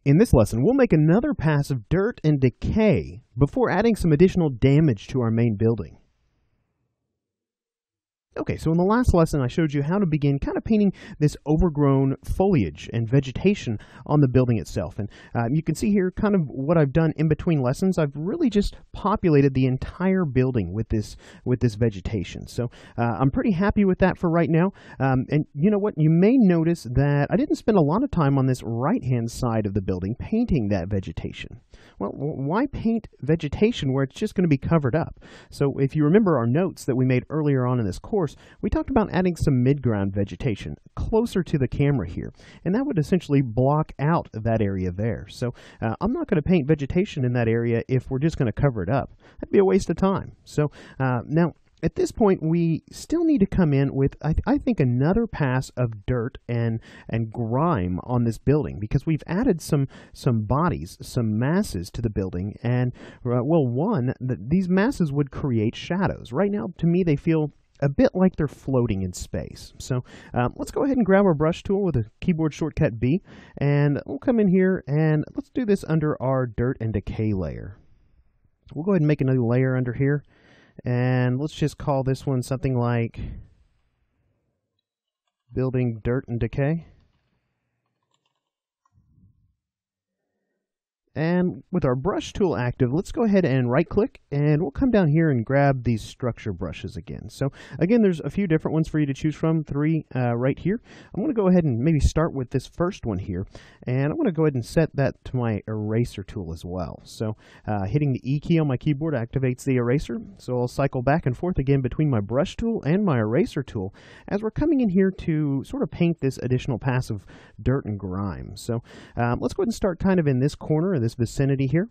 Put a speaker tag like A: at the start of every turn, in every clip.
A: In this lesson, we'll make another pass of dirt and decay before adding some additional damage to our main building. Okay, so in the last lesson I showed you how to begin kind of painting this overgrown foliage and vegetation on the building itself. And you can see here kind of what I've done in between lessons. I've really just populated the entire building with this vegetation. So I'm pretty happy with that for right now. And you know what? You may notice that I didn't spend a lot of time on this right-hand side of the building painting that vegetation. Well, why paint vegetation where it's just going to be covered up? So if you remember our notes that we made earlier on in this course, we talked about adding some mid-ground vegetation closer to the camera here, and that would essentially block out that area there. So I'm not going to paint vegetation in that area if we're just going to cover it up. That'd be a waste of time. So now, at this point, we still need to come in with, I think, another pass of dirt and grime on this building, because we've added some bodies, some masses to the building, and well, these masses would create shadows. Right now, to me, they feel a bit like they're floating in space. So let's go ahead and grab our brush tool with a keyboard shortcut B, and we'll come in here and let's do this under our dirt and decay layer. We'll go ahead and make another layer under here, and let's just call this one something like Building Dirt and Decay. And with our brush tool active, let's go ahead and right click, and we'll come down here and grab these structure brushes again. So again, there's a few different ones for you to choose from, three right here. I'm going to go ahead and maybe start with this first one here, and I'm going to go ahead and set that to my eraser tool as well. So hitting the E key on my keyboard activates the eraser, so I'll cycle back and forth again between my brush tool and my eraser tool as we're coming in here to sort of paint this additional pass of dirt and grime. So let's go ahead and start kind of in this corner, this vicinity here,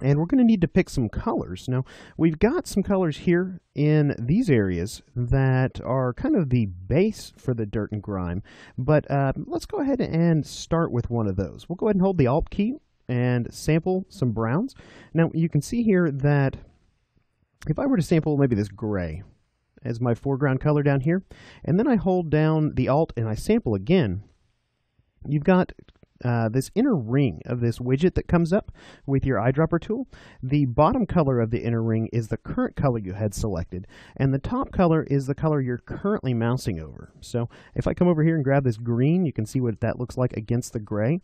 A: and we're going to need to pick some colors. Now, we've got some colors here in these areas that are kind of the base for the dirt and grime, but let's go ahead and start with one of those. We'll go ahead and hold the Alt key and sample some browns. Now, you can see here that if I were to sample maybe this gray as my foreground color down here, and then I hold down the Alt and I sample again, you've got this inner ring of this widget that comes up with your eyedropper tool. The bottom color of the inner ring is the current color you had selected, and the top color is the color you're currently mousing over. So if I come over here and grab this green, you can see what that looks like against the gray.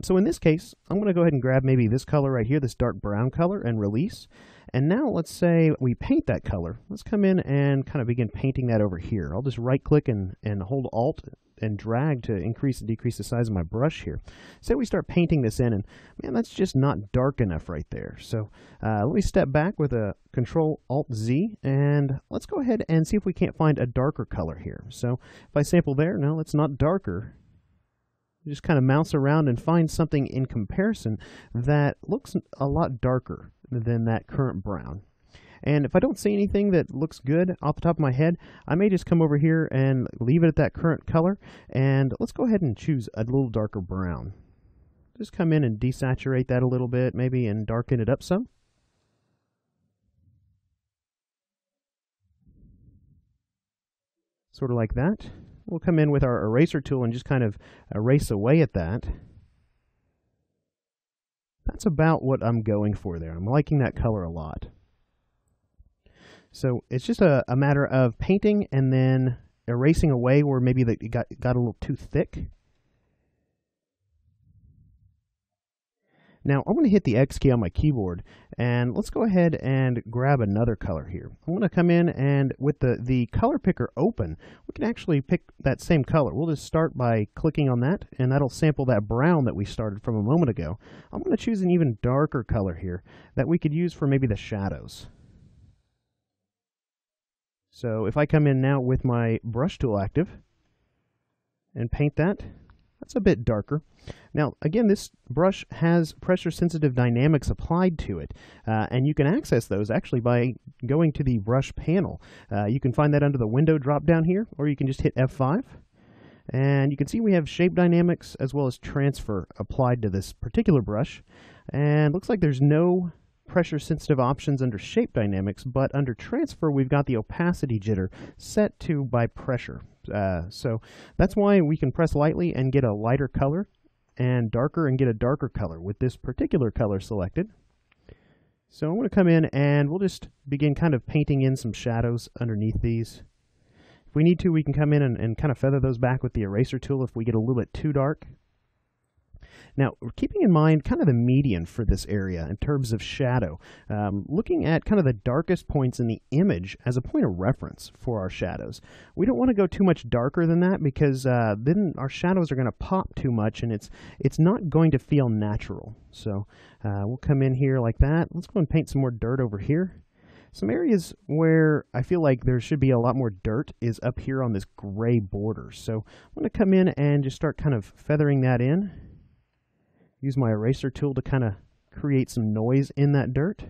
A: So in this case, I'm going to go ahead and grab maybe this color right here, this dark brown color, and release. And now let's say we paint that color. Let's come in and kind of begin painting that over here. I'll just right click and hold Alt and drag to increase and decrease the size of my brush here. Say we start painting this in, and man, that's just not dark enough right there. So let me step back with a Control Alt Z, and let's go ahead and see if we can't find a darker color here. So if I sample there, no, it's not darker. Just kind of mouse around and find something in comparison that looks a lot darker than that current brown. And if I don't see anything that looks good off the top of my head, I may just come over here and leave it at that current color. And let's go ahead and choose a little darker brown. Just come in and desaturate that a little bit, maybe, and darken it up some. Sort of like that. We'll come in with our eraser tool and just kind of erase away at that. That's about what I'm going for there. I'm liking that color a lot. So it's just a matter of painting and then erasing away where maybe it got a little too thick. Now I'm going to hit the X key on my keyboard, and let's go ahead and grab another color here. I'm going to come in, and with the color picker open, we can actually pick that same color. We'll just start by clicking on that, and that'll sample that brown that we started from a moment ago. I'm going to choose an even darker color here that we could use for maybe the shadows. So if I come in now with my brush tool active and paint that, that's a bit darker. Now, again, this brush has pressure-sensitive dynamics applied to it, and you can access those actually by going to the brush panel. You can find that under the window drop-down here, or you can just hit F5. And you can see we have shape dynamics as well as transfer applied to this particular brush. And looks like there's no pressure-sensitive options under shape dynamics, but under transfer, we've got the opacity jitter set to by pressure. So that's why we can press lightly and get a lighter color and darker and get a darker color with this particular color selected. So I'm going to come in and we'll just begin kind of painting in some shadows underneath these. If we need to, we can come in and kind of feather those back with the eraser tool if we get a little bit too dark. Now, keeping in mind kind of the median for this area in terms of shadow, looking at kind of the darkest points in the image as a point of reference for our shadows. We don't want to go too much darker than that because then our shadows are going to pop too much and it's not going to feel natural. So we'll come in here like that. Let's go and paint some more dirt over here. Some areas where I feel like there should be a lot more dirt is up here on this gray border. So I'm going to come in and just start kind of feathering that in. Use my eraser tool to kind of create some noise in that dirt.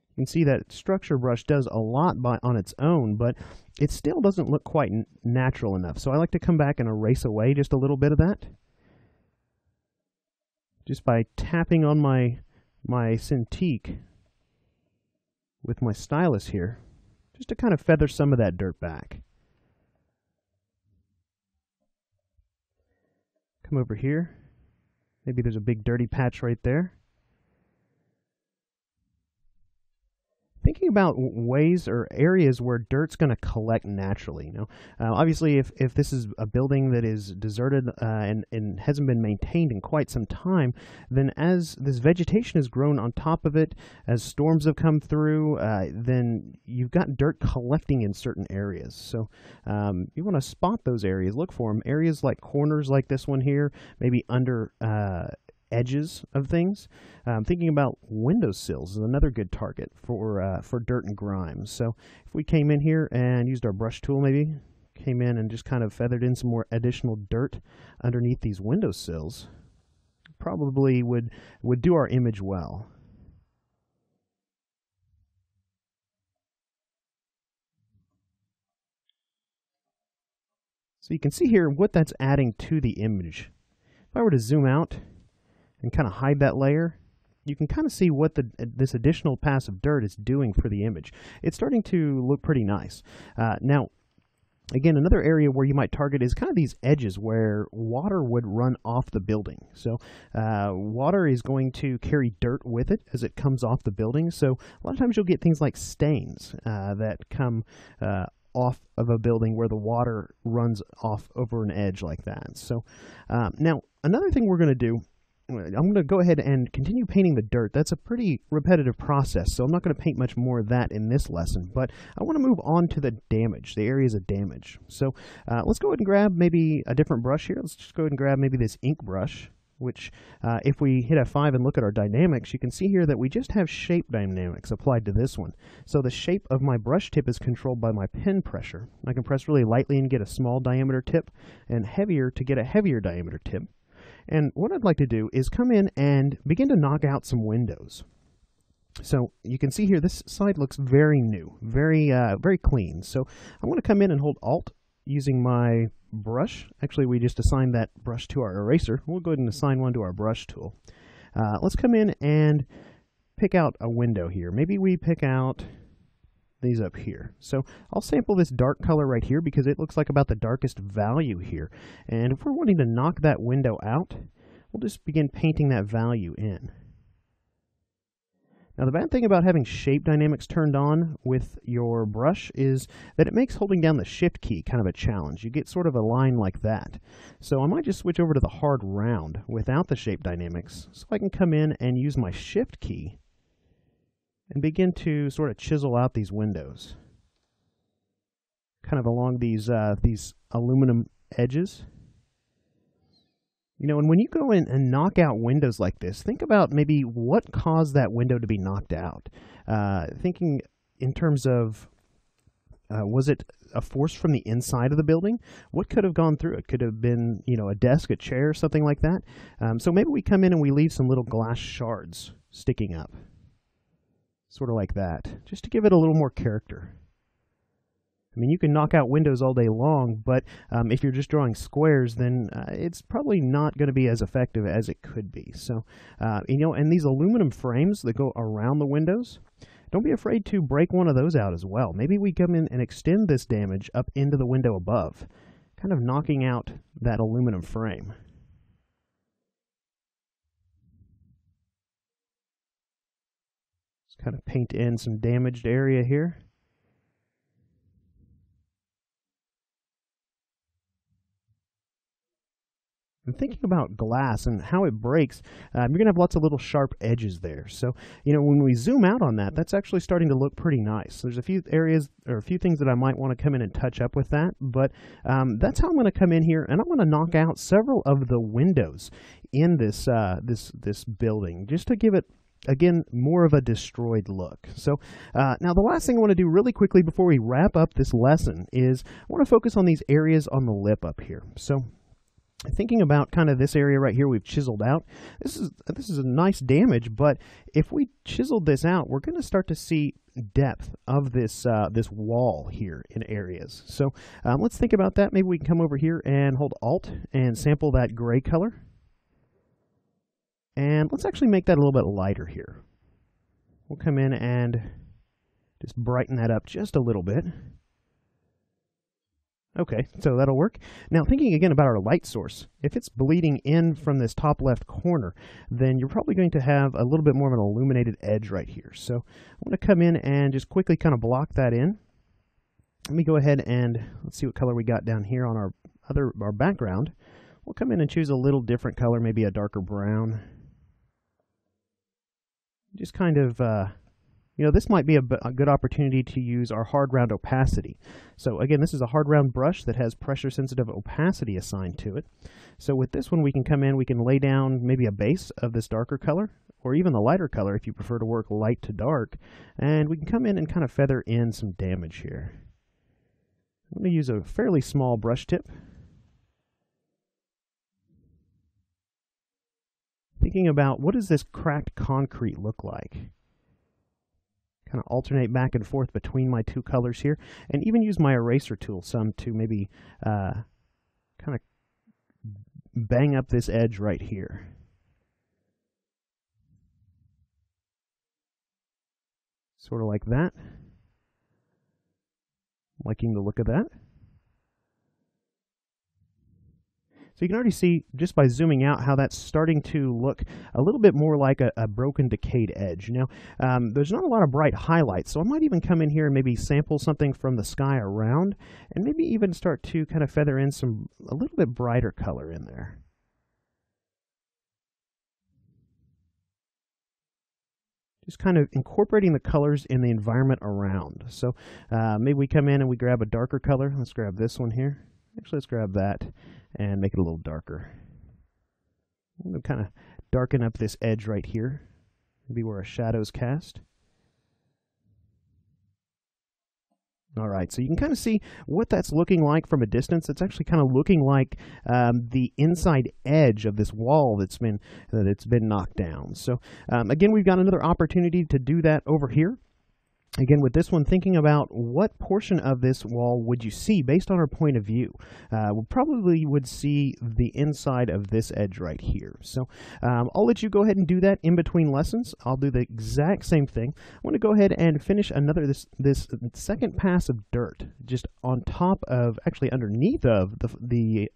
A: You can see that structure brush does a lot on its own, but it still doesn't look quite natural enough. So I like to come back and erase away just a little bit of that. Just by tapping on my Cintiq with my stylus here, just to kind of feather some of that dirt back. Come over here. Maybe there's a big dirty patch right there. Thinking about ways or areas where dirt's going to collect naturally. You know, obviously, if this is a building that is deserted and hasn't been maintained in quite some time, then as this vegetation has grown on top of it, as storms have come through, then you've got dirt collecting in certain areas. So you want to spot those areas, look for them. Areas like corners like this one here, maybe under edges of things. Thinking about windowsills is another good target for dirt and grime. So if we came in here and used our brush tool, maybe came in and just kind of feathered in some more additional dirt underneath these windowsills, probably would do our image well. So you can see here what that's adding to the image. If I were to zoom out and kind of hide that layer, you can kind of see what this additional pass of dirt is doing for the image. It's starting to look pretty nice. Now, again, another area where you might target is kind of these edges where water would run off the building. So water is going to carry dirt with it as it comes off the building. So a lot of times you'll get things like stains that come off of a building where the water runs off over an edge like that. So now, another thing we're going to do, I'm going to go ahead and continue painting the dirt. That's a pretty repetitive process, so I'm not going to paint much more of that in this lesson, but I want to move on to the damage, the areas of damage. So let's go ahead and grab maybe a different brush here. Let's just go ahead and grab maybe this ink brush, which if we hit F5 and look at our dynamics, you can see here that we just have shape dynamics applied to this one. So the shape of my brush tip is controlled by my pen pressure. I can press really lightly and get a small diameter tip, and heavier to get a heavier diameter tip. And what I'd like to do is come in and begin to knock out some windows. So you can see here this side looks very new, very clean. So I want to come in and hold Alt using my brush. Actually, we just assigned that brush to our eraser. We'll go ahead and assign one to our brush tool. Let's come in and pick out a window here. Maybe we pick out these up here. So I'll sample this dark color right here because it looks like about the darkest value here. And if we're wanting to knock that window out, we'll just begin painting that value in. Now the bad thing about having shape dynamics turned on with your brush is that it makes holding down the shift key kind of a challenge. You get sort of a line like that. So I might just switch over to the hard round without the shape dynamics so I can come in and use my shift key and begin to sort of chisel out these windows, kind of along these aluminum edges. You know, and when you go in and knock out windows like this, think about maybe what caused that window to be knocked out. Thinking in terms of, was it a force from the inside of the building? What could have gone through it? Could have been, you know, a desk, a chair, something like that. So maybe we come in and we leave some little glass shards sticking up. Sort of like that, just to give it a little more character. I mean, you can knock out windows all day long, but if you're just drawing squares, then it's probably not going to be as effective as it could be. So, you know, and these aluminum frames that go around the windows, don't be afraid to break one of those out as well. Maybe we come in and extend this damage up into the window above. kind of knocking out that aluminum frame. Let's kind of paint in some damaged area here. And thinking about glass and how it breaks, you're going to have lots of little sharp edges there. So, when we zoom out on that, that's actually starting to look pretty nice. There's a few areas or a few things that I might want to come in and touch up with that, but that's how I'm going to come in here, and I'm going to knock out several of the windows in this this building, just to give it, again, more of a destroyed look. So now the last thing I want to do really quickly before we wrap up this lesson is I want to focus on these areas on the lip up here. So thinking about kind of this area right here we've chiseled out, this is a nice damage, but if we chiseled this out, we're going to start to see depth of this this wall here in areas. So let's think about that. Maybe we can come over here and hold Alt and sample that gray color. And let's actually make that a little bit lighter here. We'll come in and just brighten that up just a little bit. Okay, so that'll work. Now, thinking again about our light source, if it's bleeding in from this top left corner, then you're probably going to have a little bit more of an illuminated edge right here. So I'm going to come in and just quickly kind of block that in. Let me go ahead and let's see what color we got down here on our background. We'll come in and choose a little different color, maybe a darker brown. Just kind of, this might be a good opportunity to use our hard round opacity. So again, this is a hard round brush that has pressure sensitive opacity assigned to it. So with this one, we can come in, we can lay down maybe a base of this darker color, or even the lighter color if you prefer to work light to dark, and we can come in and kind of feather in some damage here. I'm going to use a fairly small brush tip. Thinking about what does this cracked concrete look like? Kind of alternate back and forth between my two colors here, and even use my eraser tool some to maybe kind of bang up this edge right here. Sort of like that. Liking the look of that. So you can already see, just by zooming out, how that's starting to look a little bit more like a broken, decayed edge. Now, there's not a lot of bright highlights, so I might even come in here and maybe sample something from the sky around, and maybe even start to kind of feather in a little bit brighter color in there. Just kind of incorporating the colors in the environment around. So maybe we come in and we grab a darker color. Let's grab this one here. Actually, let's grab that and make it a little darker. I'm going to kind of darken up this edge right here, maybe where a shadow's cast. All right, so you can kind of see what that's looking like from a distance. It's actually kind of looking like the inside edge of this wall that's been knocked down. So again, we've got another opportunity to do that over here. Again, with this one, thinking about what portion of this wall would you see based on our point of view. We probably would see the inside of this edge right here. So I'll let you go ahead and do that in between lessons. I'll do the exact same thing. I want to go ahead and finish this second pass of dirt just on top of, actually underneath of the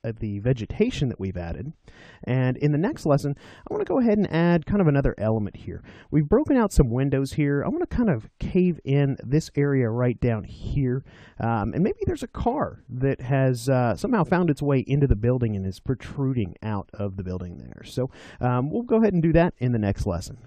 A: vegetation that we've added. And in the next lesson, I want to go ahead and add kind of another element here. We've broken out some windows here. I want to kind of cave in this area right down here, and maybe there's a car that has somehow found its way into the building and is protruding out of the building there. So we'll go ahead and do that in the next lesson.